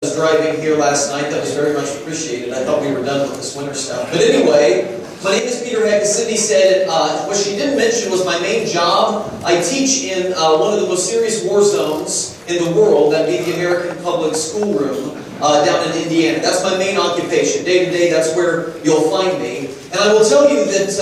was driving here last night. That was very much appreciated. I thought we were done with this winter stuff. But anyway, my name is Peter Heck. As Cindy said, what she didn't mention was my main job. I teach in one of the most serious war zones in the world, that being the American Public Schoolroom down in Indiana. That's my main occupation. Day to day, that's where you'll find me. And I will tell you that,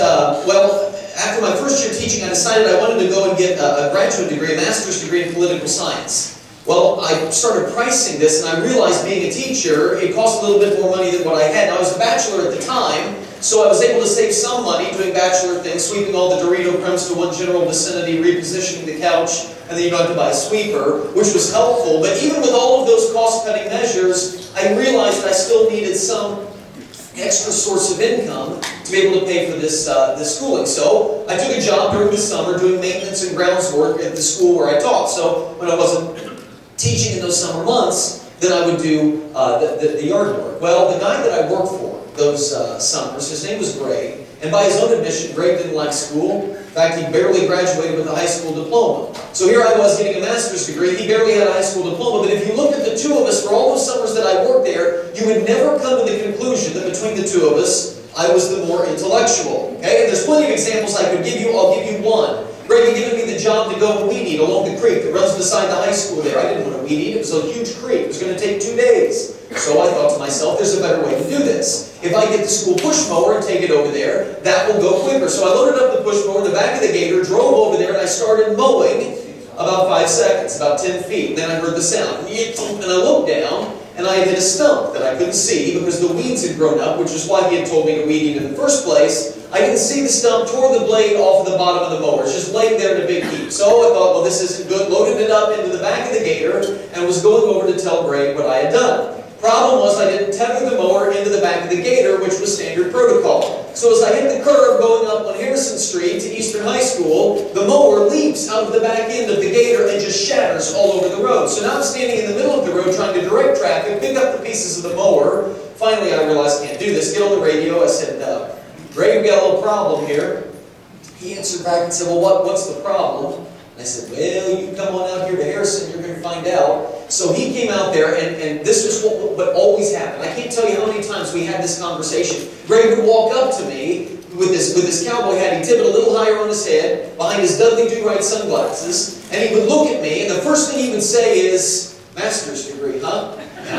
well, after my first year teaching, I decided I wanted to go and get a graduate degree, a master's degree in political science. Well, I started pricing this, and I realized being a teacher, it cost a little bit more money than what I had. And I was a bachelor at the time, so I was able to save some money doing bachelor things, sweeping all the Dorito crumbs to one general vicinity, repositioning the couch, and then you don't have to buy a sweeper, which was helpful. But even with all of those cost-cutting measures, I realized I still needed some extra source of income to be able to pay for this schooling. So I took a job during the summer doing maintenance and grounds work at the school where I taught. So when I wasn't teaching in those summer months, then I would do the yard work. Well, the guy that I worked for those summers, his name was Greg, and by his own admission, Greg didn't like school. In fact, he barely graduated with a high school diploma. So here I was getting a master's degree. He barely had a high school diploma, but if you looked at the two of us for all those summers that I worked there, you would never come to the conclusion that between the two of us, I was the more intellectual. Okay? And there's plenty of examples I could give you. I'll give you one. Greg had given me the job to go and weed eat along the creek that runs beside the high school there. I didn't want to weed eat. It was a huge creek. It was going to take 2 days. So I thought to myself, there's a better way to do this. If I get the school push mower and take it over there, that will go quicker. So I loaded up the push mower in the back of the gator, drove over there, and I started mowing about 5 seconds, about 10 feet. And then I heard the sound. And I looked down, and I had hit a stump that I couldn't see because the weeds had grown up, which is why he had told me to weed eat in the first place. I didn't see the stump, tore the blade off of the bottom of the mower. It's just laying there in a big heap. So I thought, well, this isn't good. Loaded it up into the back of the gator and was going over to tell Greg what I had done. Problem was I didn't tether the mower into the back of the gator, which was standard protocol. So as I hit the curve going up on Harrison Street to Eastern High School, the mower leaps out of the back end of the gator and just shatters all over the road. So now I'm standing in the middle of the road trying to direct traffic, pick up the pieces of the mower. Finally, I realized I can't do this. Get on the radio. I said, Greg, we got a little problem here. He answered back and said, well, what's the problem? And I said, well, you come on out here to Harrison, you're going to find out. So he came out there, and this was what always happened. I can't tell you how many times we had this conversation. Greg would walk up to me with this cowboy hat. He'd tip it a little higher on his head, behind his Dudley Do-Right sunglasses, and he would look at me, and the first thing he would say is, master's degree, huh? And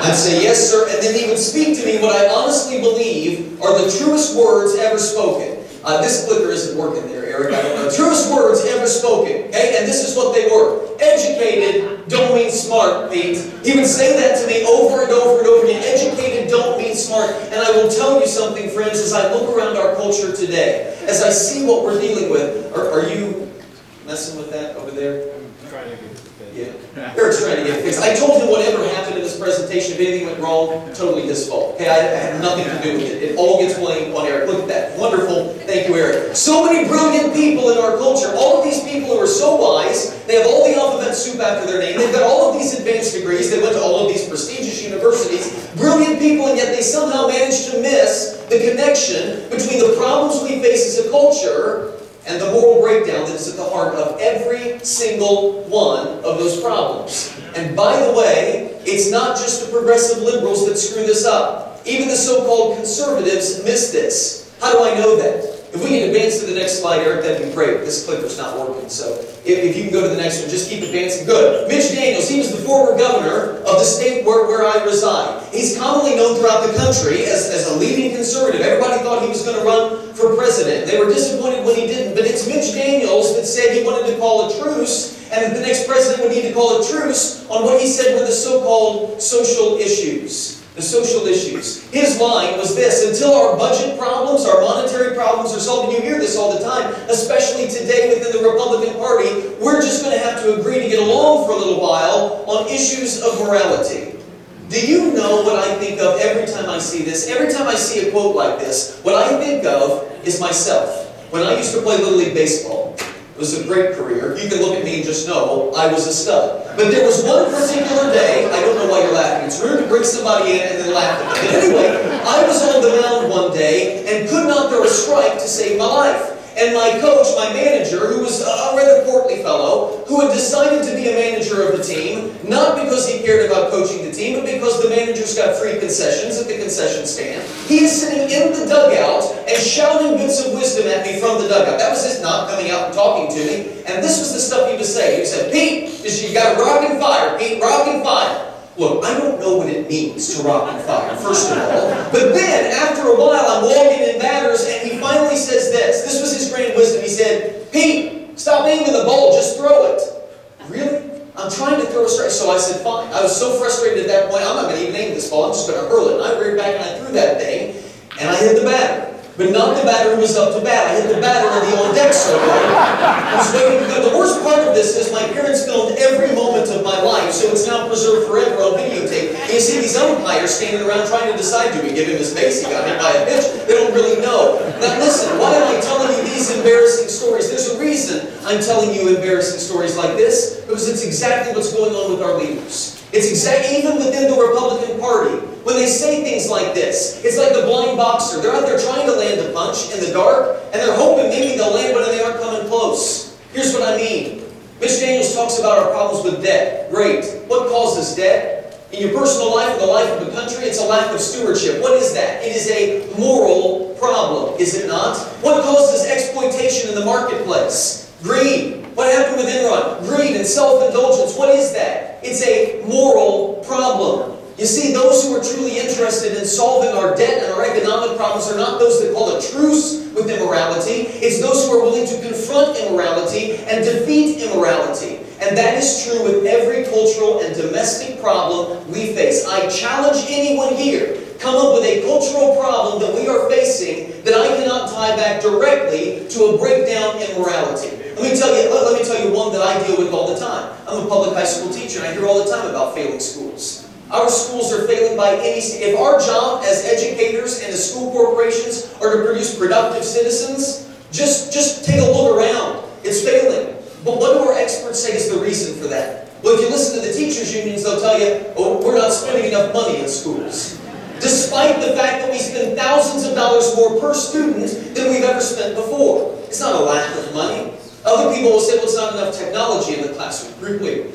I'd say, yes, sir. And then he would speak to me what I honestly believe are the truest words ever spoken. This clicker isn't working there, Eric. I don't know. Truest words ever spoken. Okay? And this is what they were. Educated don't mean smart, Pete. He would say that to me over and over and over again. Educated don't mean smart. And I will tell you something, friends, as I look around our culture today, as I see what we're dealing with, are you messing with that over there? I'm trying to get it fixed. Yeah. Eric's trying to get it fixed. I told him whatever happened in this presentation, if anything went wrong, totally his fault. Okay, I had nothing to do with it. It all gets blamed on Eric. Look at that. Wonderful. Thank you, Eric. So many brilliant people in our culture. All of these people who are so wise, they have all the alphabet soup after their name. They've got all of these advanced degrees. They went to all of these prestigious universities. Brilliant people, and yet they somehow managed to miss the connection between the problems we face as a culture and the moral breakdown that is at the heart of every single one of those problems. And by the way, it's not just the progressive liberals that screw this up. Even the so-called conservatives miss this. How do I know that? If we can advance to the next slide, Eric, that'd be great. This clicker's not working, so if you can go to the next one, just keep advancing. Good. Mitch Daniels, he was the former governor of the state where I reside. He's commonly known throughout the country as a leading conservative. Everybody thought he was going to run for president. They were disappointed when he didn't, but it's Mitch Daniels that said he wanted to call a truce, and that the next president would need to call a truce on what he said were the so-called social issues. The social issues. His line was this: until our budget problems, our monetary problems are solved, and you hear this all the time, especially today within the Republican Party, we're just going to have to agree to get along for a little while on issues of morality. Do you know what I think of every time I see this? Every time I see a quote like this, what I think of is myself. When I used to play Little League Baseball, it was a great career. You can look at me and just know I was a stud. But there was one particular day, I don't know why you're laughing. It's rude to bring somebody in and then laugh at them. But anyway, I was on the mound one day and could not throw a strike to save my life. And my coach, my manager, who was a rather portly fellow, who had decided to be a manager of the team, not because he cared about coaching the team, but because the manager's got free concessions at the concession stand. He is sitting in the dugout and shouting bits of wisdom at me from the dugout. That was his not coming out and talking to me. And this was the stuff he would say. He said, "Pete, you got to rock and fire, Pete, rock and fire." Look, I don't know what it means to rock and fire, first of all. But then, after a while, I'm walking in batters, and he finally says this. This was his grand wisdom. He said, "Pete, stop aiming the ball, just throw it." Really? I'm trying to throw a strike. So I said, fine. I was so frustrated at that point, I'm not going to even aim this ball. I'm just going to hurl it. And I reared back and I threw that thing, and I hit the batter. But not the batter who was up to bat. I hit the batter in the on-deck circle. I was waiting to go. The worst part of this is my parents filmed every moment of my life, so it's now preserved forever on videotape. And you see these umpires standing around trying to decide, do we give him his base? He got hit by a pitch. They don't really know. Now listen, why am I telling you these embarrassing stories? There's a reason I'm telling you embarrassing stories like this, because it's exactly what's going on with our leaders. It's exactly, even within the Republican Party, when they say things like this, it's like the blind boxer. They're out there trying to land a punch in the dark, and they're hoping maybe they'll land one and they aren't coming close. Here's what I mean. Mitch Daniels talks about our problems with debt. Great. What causes debt? In your personal life or the life of the country, it's a lack of stewardship. What is that? It is a moral problem, is it not? What causes exploitation in the marketplace? Greed. What happened with Enron? Greed and self-indulgence. What is that? It's a moral problem. You see, those who are truly interested in solving our debt and our economic problems are not those that call a truce with immorality. It's those who are willing to confront immorality and defeat immorality. And that is true with every cultural and domestic problem we face. I challenge anyone here, come up with a cultural problem that we are facing that I cannot tie back directly to a breakdown in morality. Let me tell you one that I deal with all the time. I'm a public high school teacher, and I hear all the time about failing schools. Our schools are failing by any... If our job as educators and as school corporations are to produce productive citizens, just take a look around. It's failing. But what do our experts say is the reason for that? Well, if you listen to the teachers' unions, they'll tell you, oh, we're not spending enough money in schools. Despite the fact that we spend thousands of dollars more per student than we've ever spent before. It's not a lack of money. Other people will say, well, it's not enough technology in the classroom. Really.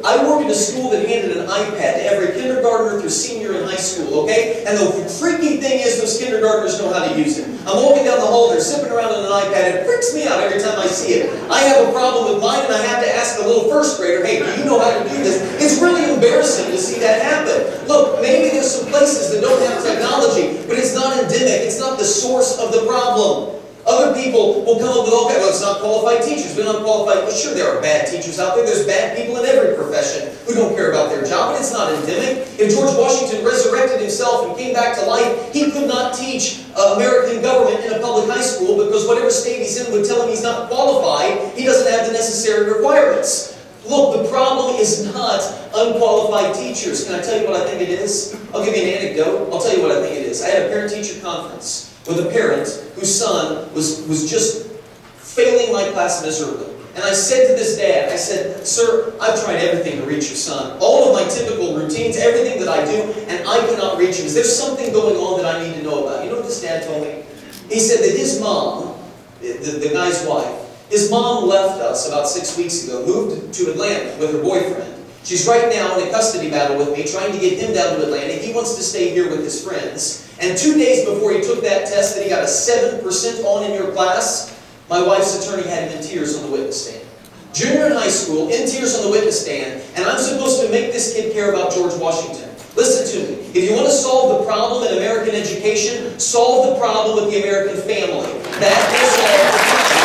I work in a school that handed an iPad to every kindergartner through senior in high school, okay? And the freaky thing is those kindergartners know how to use it. I'm walking down the hall, they're zipping around on an iPad, and it freaks me out every time I see it. I have a problem with mine, and I have to ask a little first grader, hey, do you know how to do this? It's really embarrassing to see that happen. Look, maybe there's some places that don't have technology, but it's not endemic. It's not the source of the problem. Other people will come up with all kinds, well, it's not qualified teachers, we're not qualified. Well, sure, there are bad teachers out there. There's bad people in every profession who don't care about their job, but it's not endemic. If George Washington resurrected himself and came back to life, he could not teach American government in a public high school because whatever state he's in would tell him he's not qualified. He doesn't have the necessary requirements. Look, the problem is not unqualified teachers. Can I tell you what I think it is? I'll give you an anecdote. I'll tell you what I think it is. I had a parent-teacher conference with a parent whose son was just failing my class miserably. And I said to this dad, I said, sir, I've tried everything to reach your son. All of my typical routines, everything that I do, and I cannot reach him. Is there something going on that I need to know about? You know what this dad told me? He said that his mom, the guy's wife, his mom left us about 6 weeks ago, moved to Atlanta with her boyfriend. She's right now in a custody battle with me, trying to get him down to Atlanta. He wants to stay here with his friends. And 2 days before he took that test that he got a 7% on in your class, my wife's attorney had him in tears on the witness stand. Junior in high school, in tears on the witness stand, and I'm supposed to make this kid care about George Washington. Listen to me. If you want to solve the problem in American education, solve the problem with the American family. That is all.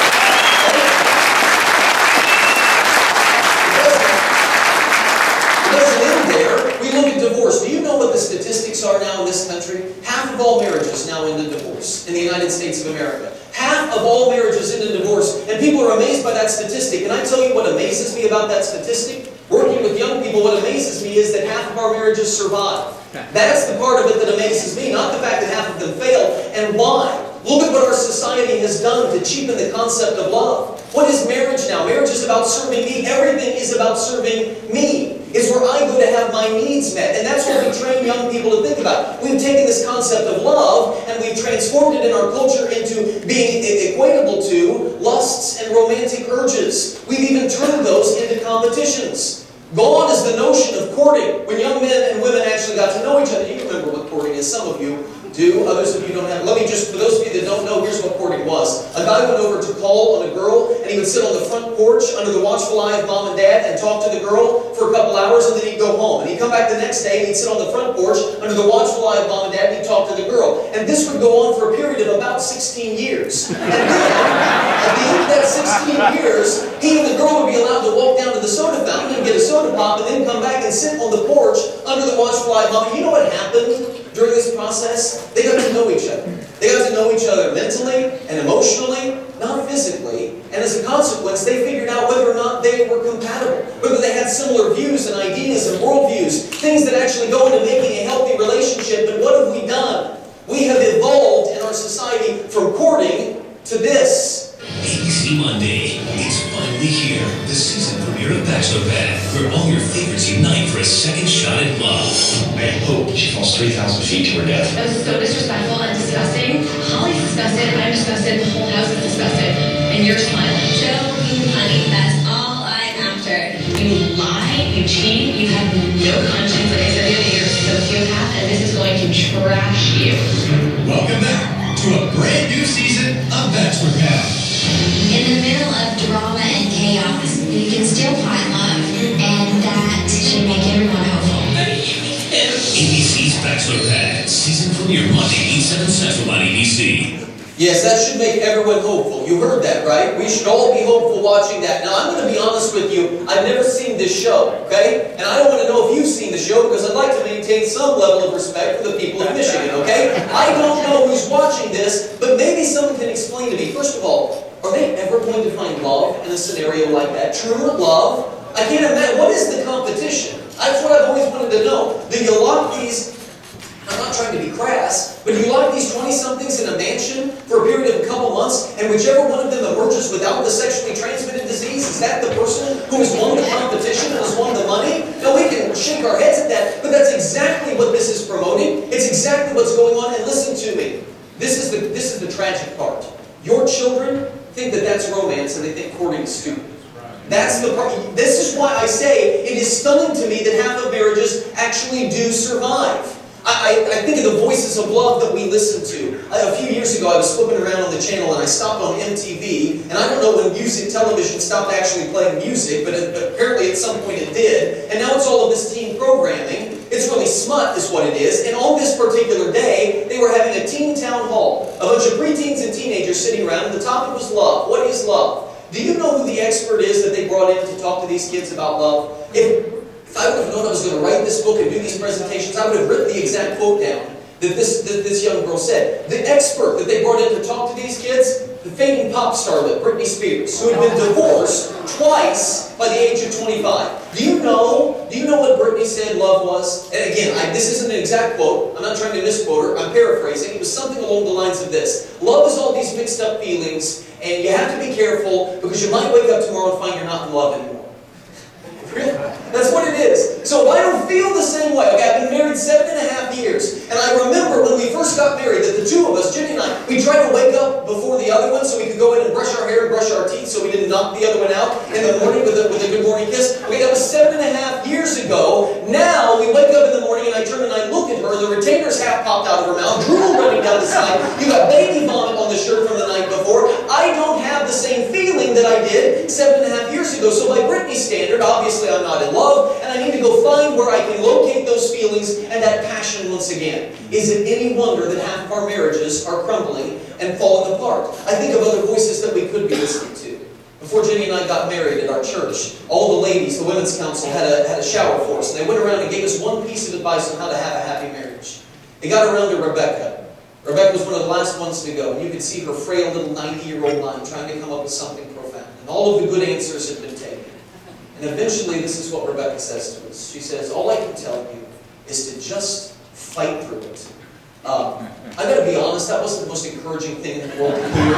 Divorce. Do you know what the statistics are now in this country? Half of all marriages now end in divorce in the United States of America. Half of all marriages end in divorce. And people are amazed by that statistic. And I tell you what amazes me about that statistic? Working with young people, what amazes me is that half of our marriages survive. That's the part of it that amazes me, not the fact that half of them fail. And why? Look at what our society has done to cheapen the concept of love. What is marriage now? Marriage is about serving me. Everything is about serving me. is where I go to have my needs met. And that's what we train young people to think about. We've taken this concept of love and we've transformed it in our culture into being equatable to lusts and romantic urges. We've even turned those into competitions. Gone is the notion of courting, when young men and women actually got to know each other. You remember what courting is. Some of you do. Others of you don't have. Let me just, for those of you that don't know, here's what courting was. A guy went over to call on a girl, and he would sit on the front porch under the watchful eye of mom and dad and talk to the girl for a couple hours, and then he'd go home. And he'd come back the next day, and he'd sit on the front porch under the watchful eye of mom and dad, and he'd talk to the girl. And this would go on for a period of about 16 years. And then, at the end of that 16 years, he and the girl would be allowed to walk down to the soda fountain and get a soda pop, and then come back and sit on the porch under the watchful eye of mom. And you know what happened during this process? They got to know each other. They got to know each other mentally and emotionally, not physically. And as a consequence, they figured out whether or not they were compatible, whether they had similar views and ideas and worldviews, things that actually go into making a healthy relationship. But what have we done? We have evolved in our society from courting to this. ABC Monday. It's finally here. The season premiere of Bachelor Pad, where all your favorites unite for a second shot at love. I hope she falls 3,000 feet to her death. That was so disrespectful and disgusting. Holly's disgusted, I'm disgusted, the whole house is disgusted. And you're smiling. Joe, you honey, that's all I'm after. You lie, you cheat, you have no conscience. Like I said the other day, you're a sociopath, and this is going to trash you. Welcome back to a brand new season of Bachelor Pad. In the middle of drama and chaos, you can still find love, and that should make everyone hopeful. ABC's Bachelor Pad, season premiere Monday, 8/7 Central on ABC. Yes, that should make everyone hopeful. You heard that, right? We should all be hopeful watching that. Now, I'm going to be honest with you. I've never seen this show, okay? And I don't want to know if you've seen the show because I'd like to maintain some level of respect for the people of Michigan, okay? I don't know who's watching this, but maybe someone can explain to me. First of all, are they ever going to find love in a scenario like that? True love? I can't imagine. What is the competition? That's what I've always wanted to know. Do you lock these... I'm not trying to be crass, but you lock these 20-somethings in a mansion for a period of a couple months, and whichever one of them emerges without the sexually transmitted disease, is that the person who has won the competition and has won the money? Now, we can shake our heads at that, but that's exactly what this is promoting. It's exactly what's going on, and listen to me. This is the tragic part. Your children think that that's romance, and they think courting is stupid. That's the part. This is why I say it is stunning to me that half of marriages actually do survive. I think of the voices of love that we listen to. A few years ago, I was flipping around on the channel and I stopped on MTV. And I don't know when music television stopped actually playing music, but apparently at some point it did. And now it's all of this teen programming. It's really smut is what it is. And on this particular day, they were having a teen town hall. A bunch of preteens and teenagers sitting around, and the topic was love. What is love? Do you know who the expert is that they brought in to talk to these kids about love? If I would have known I was going to write this book and do these presentations, I would have written the exact quote down that this young girl said. The expert that they brought in to talk to these kids, the fading pop starlet, Britney Spears, who had been divorced twice by the age of 25. Do you know what Britney said love was? And again, this isn't an exact quote. I'm not trying to misquote her. I'm paraphrasing. It was something along the lines of this. Love is all these mixed up feelings, and you have to be careful because you might wake up tomorrow and find you're not in love anymore. Really? That's what it is. So I don't feel the same way. Okay, I've been married 7.5 years. And I remember when we first got married that the two of us, Jenny and I, we tried to wake up before the other one so we could go in and brush our hair and brush our teeth so we didn't knock the other one out in the morning with a good morning kiss. Okay, that was 7.5 years ago. Now we wake up in the morning and I turn and I look at her. The retainer's half popped out of her mouth, drool running down the side. You got baby vomit on the shirt from the night before. I don't have the same feeling that I did 7.5 years ago. So by Britney's standard, obviously I'm not in love, and I need to go find where I can locate those feelings and that passion once again. Is it any wonder that half of our marriages are crumbling and falling apart? I think of other voices that we could be listening to. Before Jenny and I got married at our church, all the ladies, the Women's Council, had a shower for us, and they went around and gave us one piece of advice on how to have a happy marriage. They got around to Rebecca. Rebecca was one of the last ones to go, and you could see her frail little 90-year-old mind trying to come up with something profound. And all of the good answers had been taken. And eventually, this is what Rebecca says to us. She says, all I can tell you is to just fight through it. I've got to be honest, that wasn't the most encouraging thing in the world to hear.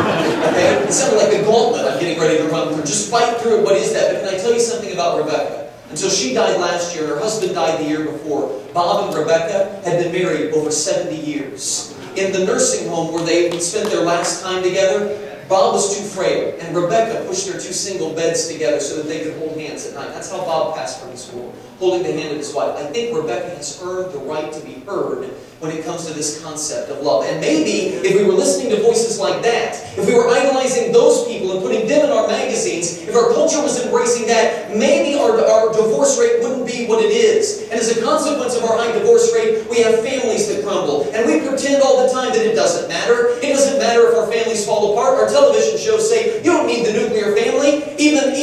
Okay? It sounded like a gauntlet I'm getting ready to run through. Just fight through it. What is that? But can I tell you something about Rebecca? until she died last year and her husband died the year before. Bob and Rebecca had been married over 70 years. In the nursing home where they spent their last time together, Bob was too frail, and Rebecca pushed their 2 single beds together so that they could hold hands at night. That's how Bob passed from this world, holding the hand of his wife. I think Rebecca has earned the right to be heard when it comes to this concept of love. And maybe if we were listening to voices like that, if we were idolizing those people and putting them in our magazines, if our culture was embracing that, maybe our divorce rate wouldn't be what it is. And as a consequence of our high divorce rate, we have families that crumble. And we pretend all the time that it doesn't matter. It doesn't matter if our families fall apart. Our television shows say, you don't need the nuclear family. Even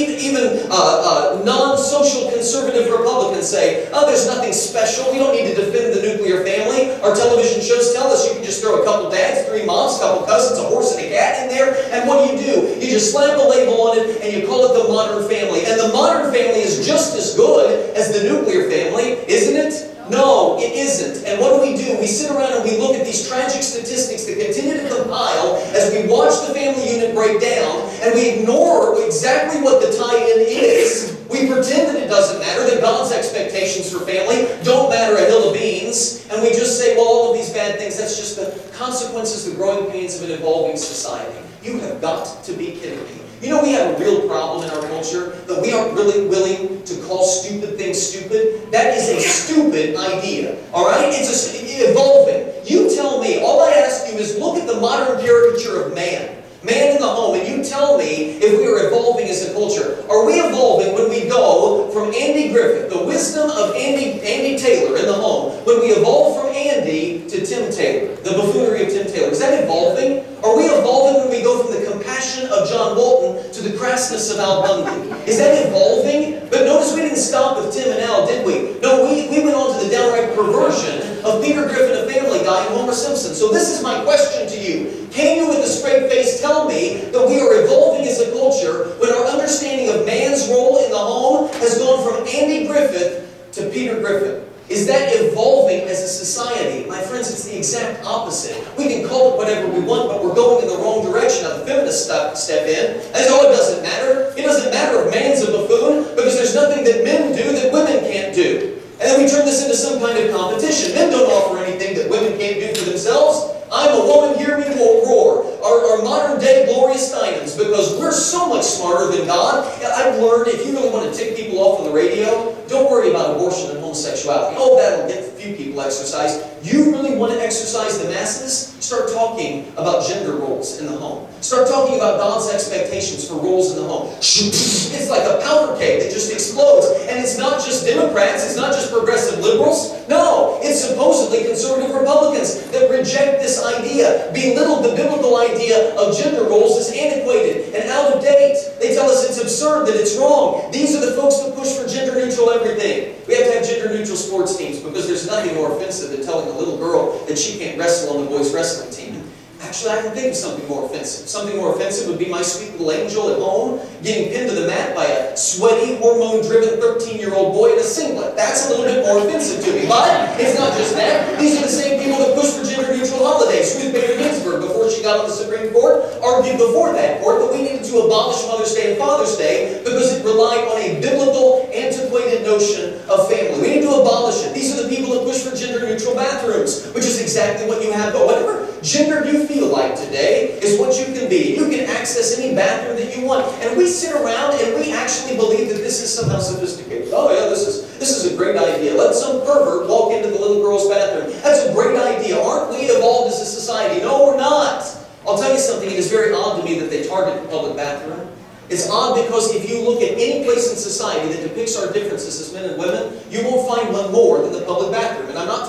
non-social conservative Republicans say, oh, there's nothing special. We don't need to defend the nuclear family. Our television shows tell us you can just throw a couple dads, 3 moms, a couple cousins, a horse and a cat in there, and what do? You just slap a label on it and you call it the modern family. And the modern family is just as good as the nuclear family, isn't it? No, it isn't. And what do? We sit around and we look at these tragic statistics that continue to compile as we watch the family unit break down, and we ignore exactly what the tie-in is. We pretend that it doesn't matter, that God's expectations for family don't matter a hill of beans, and we just say, well, all of these bad things, that's just the consequences, the growing pains of an evolving society. You have got to be kidding me. You know, we have a real problem in our culture that we aren't really willing to call stupid things stupid. That is a stupid idea, all right? It's evolving. You tell me, all I ask you is look at the modern caricature of man. Man in the home, and you tell me if we are evolving as a culture. Are we evolving when we go from Andy Griffith, the wisdom of Andy Taylor in the home, when we evolve from Andy to Tim Taylor, the buffoonery of Tim Taylor? Is that evolving? Are we evolving when we go from the compassion of John Walton to the crassness of Al Bundy? Is that evolving? But notice we didn't stop with Tim and Al, did we? No, we went on to the downright perversion of Peter Griffin, a Family Guy, and Homer Simpson. So this is my question to you. Can you with a straight face tell me that we are evolving as a culture when our understanding of man's role in the home has gone from Andy Griffith to Peter Griffin? Is that evolving as a society? My friends, it's the exact opposite. We can call it whatever we want, but we're going in the wrong direction. Now the feminists step in and say, oh, it doesn't matter. It doesn't matter if man's a buffoon because there's nothing that men do that women can't do. And then we turn this into some kind of competition. Men don't offer anything that women can't do for themselves. I'm a woman, hear me roar. Our modern day Gloria Steinems, because we're so much smarter than God. I've learned if you really want to tick people off on the radio, don't worry about abortion and homosexuality. Oh, that'll get a few people exercised. You really want to exercise the masses? Start talking about gender roles in the home. Start talking about God's expectations for roles in the home. It's like a powder keg that just explodes. And it's not just Democrats, it's not just progressive liberals. No, it's supposedly conservative Republicans that reject this idea, belittle the biblical idea of gender roles as antiquated and out of date. They tell us it's absurd, that it's wrong. These are the folks that push for gender-neutral everything. We have to have gender-neutral sports teams because there's nothing more offensive than telling a little girl that she can't wrestle on the boys' wrestling team. Actually, I can think of something more offensive. Something more offensive would be my sweet little angel at home getting pinned to the mat by a sweaty, hormone-driven 13-year-old boy in a singlet. That's a little bit more offensive to me. But it's not just that. These are the same people that push for gender-neutral holidays. Ruth Bader Ginsburg, before she got on the Supreme Court, argued before that court that we needed to abolish Mother's Day and Father's Day because it relied on a biblical, antiquated notion of family. We need to abolish it. These are the people that push for gender-neutral bathrooms, which is exactly what you have. But whatever gender you feel like today is what you can be. You can access any bathroom that you want. And we sit around and we actually believe that this is somehow sophisticated. Oh yeah, this is a great idea. Let some pervert walk into the little girl's bathroom. That's a great idea. Aren't we evolved as a society? No, we're not. I'll tell you something. It is very odd to me that they target the public bathroom. It's odd because if you look at any place in society that depicts our differences as men and women, you won't find one more than the public bathroom. And I'm not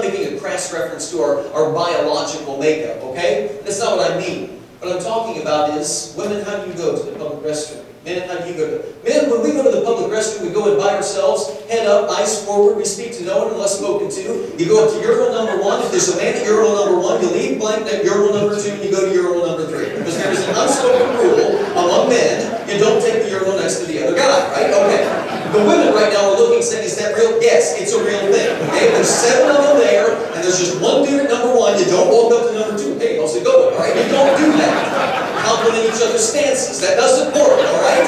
making a crass reference to our biological makeup, okay? That's not what I mean. What I'm talking about is, women, how do you go to the public restroom? Men, how do you go to... Men, when we go to the public restroom, we go in by ourselves, head up, eyes forward, we speak to no one unless spoken to. You go up to urinal number 1. If there's a man at urinal number 1, you leave blank at urinal number 2, and you go to urinal number 3. Because there is an unspoken rule among men, you don't take the urinal next to the other guy, right? Okay. The women right now are looking saying, is that real? Yes, it's a real thing. Okay, there's 7 of them there, and there's just one dude at number 1. You don't walk up to number 2. Hey, how's it going? All right, you don't do that. Compliment each other's stances. That doesn't work, all right?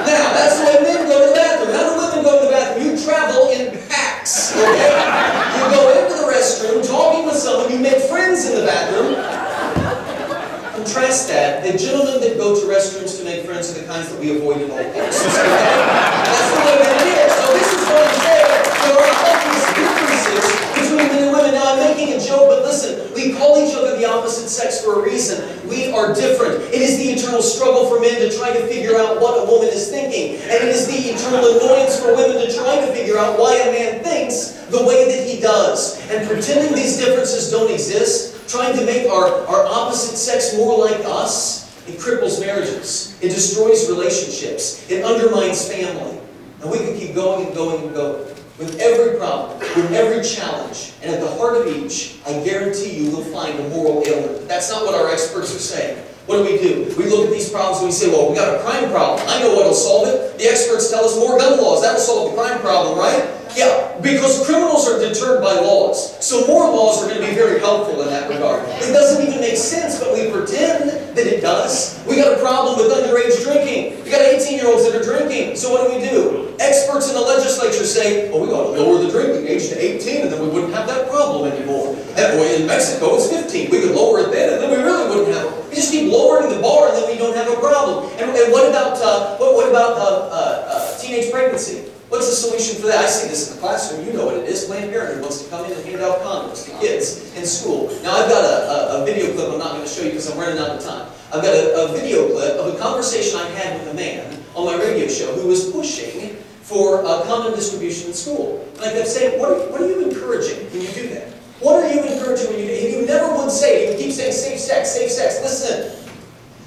Now, that's the way men go to the bathroom. How do women go restroom, talking with someone, you make friends in the bathroom. Contrast that. The gentlemen that go to restrooms to make friends are the kinds that we avoid at all costs. Okay? That's the way that it is. So this is what I'm saying. There are obvious differences between men and women. Now I'm making a joke, but listen, we call each other the opposite sex for a reason. We are different. It is the eternal struggle for men to try to figure out what a woman is thinking. And it is the eternal annoyance for women to try to figure out why a man thinks the way that he does. And pretending these differences don't exist, trying to make our opposite sex more like us, it cripples marriages. It destroys relationships. It undermines family. And we can keep going and going and going. With every problem, with every challenge, and at the heart of each, I guarantee you will find a moral ailment. That's not what our experts are saying. What do? We look at these problems and we say, well, we got a crime problem. I know what will solve it. The experts tell us more gun laws. That will solve the crime problem, right? Yeah, because criminals are deterred by laws. So more laws are going to be very helpful in that regard. It doesn't even make sense, but we pretend that it does. We got a problem with underage drinking. We got 18-year-olds that are drinking. So what do? Experts in the legislature say, well, we got to lower the drinking age to 18 and then we wouldn't have that problem anymore. And boy, in Mexico it's 15. We could lower it then and then we really wouldn't have it. We just keep lowering the bar and then we don't have a problem. And what about teenage pregnancy? What's the solution for that? I see this in the classroom. You know what it is. Planned Parenthood wants to come in and hand out condoms to kids in school. Now, I've got a video clip I'm not going to show you because I'm running out of time. I've got a video clip of a conversation I had with a man on my radio show who was pushing for condom distribution in school. And I kept saying, what are you encouraging when you do that? What are you encouraging when you do that? He never would say it. He would keep saying safe sex, safe sex. Listen,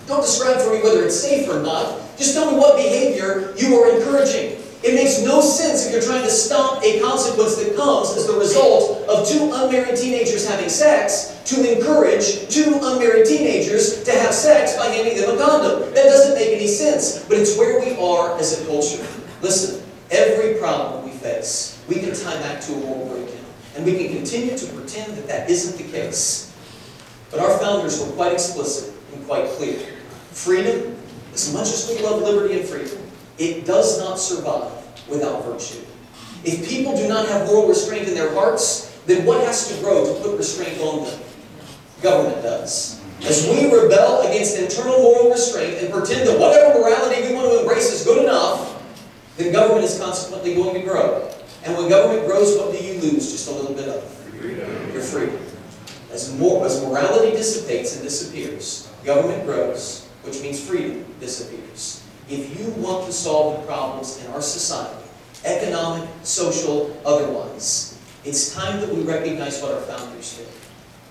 don't describe for me whether it's safe or not. Just tell me what behavior you are encouraging. It makes no sense if you're trying to stop a consequence that comes as the result of two unmarried teenagers having sex to encourage two unmarried teenagers to have sex by handing them a condom. That doesn't make any sense, but it's where we are as a culture. Listen, every problem we face, we can tie back to a moral breakdown. And we can continue to pretend that that isn't the case. But our founders were quite explicit and quite clear. Freedom, as much as we love liberty and freedom, it does not survive without virtue. If people do not have moral restraint in their hearts, then what has to grow to put restraint on them? Government does. As we rebel against internal moral restraint and pretend that whatever morality we want to embrace is good enough, then government is consequently going to grow. And when government grows, what do you lose? Just a little bit of your freedom. As morality dissipates and disappears, government grows, which means freedom disappears. If you want to solve the problems in our society, economic, social, otherwise, it's time that we recognize what our founders did.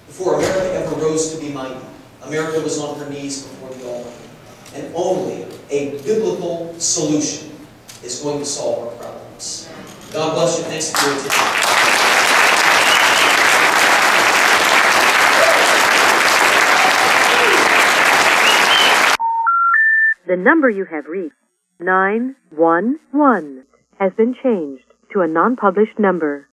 Before America ever rose to be mighty, America was on her knees before the Almighty. And only a biblical solution is going to solve our problems. God bless you. Thanks for your attention. The number you have reached, 911, has been changed to a non-published number.